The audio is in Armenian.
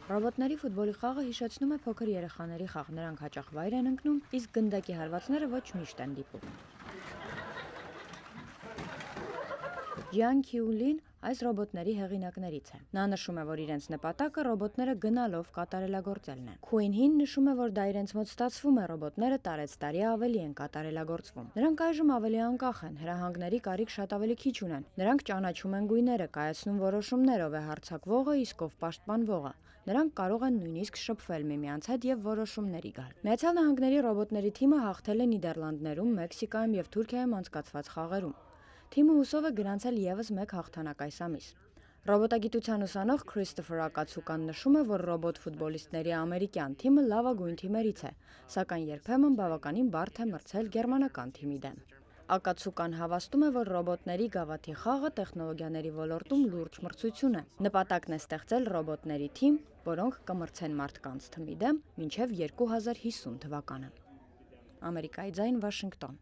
Ռոբոտների ֆուտբոլի խաղը հիշեցնում է փոքր երեխաների խաղ, նրանք հաճախ վայր են ընկնում, իսկ գնդակի հարվածները ոչ միշտ են դիպում։ Ջիան Քյուլին այս ռոբոտների հեղինակներից է։ Նա նշում է, որ իրենց նպատակը ռոբոտները գնալով կատարելագործելն է։ Քուինհին նշում է, որ դա իրենց մոտ ստացվում է, ռոբոտները տարեցտարի ավելի են կատարելագործվում։ Նրանք այժմ ավելի անկախ են, հրահանգների կարիք շատ ավելի քիչ ունեն։ Նրանք ճանաչում են գույները, կայացնում որոշումներ, ով է հարձակվողը, իսկ ով պաշտպանվողը։ Նրանք կարող են նույնիսկ շփվել միմյանց հետ եւ որոշումների գալ։ Միացյալ Նահանգների ռոբոտների թիմը հաղթել է Նիդերլանդներում, Մեքսիկայում եւ Թուրքիայում անցկացված խաղերում։ Թիմը հուսով է գրանցել եւս մեկ հաղթանակ այս ամիս։ Ռոբոտագիտության ուսանող Քրիստոֆեր Ակացուկան նշում է, որ ռոբոտ ֆուտբոլիստների ամերիկյան թիմը լավագույն թիմերից է, սակայն երբեմն բավականին բարդ է մրցել գերմանական թիմի դեմ։ Ակացուկան հավաստում է, որ ռոբոտների գավաթի խաղը տեխնոլոգիաների ոլորտում լուրջ մրցություն է։ Նպատակն է ստեղծել ռոբոտների թիմ, որոնք կմրցեն մարդկանց թմի դեմ մինչև 2050 թվականը։ Ամերիկայի ձայն, Վաշինգտոն։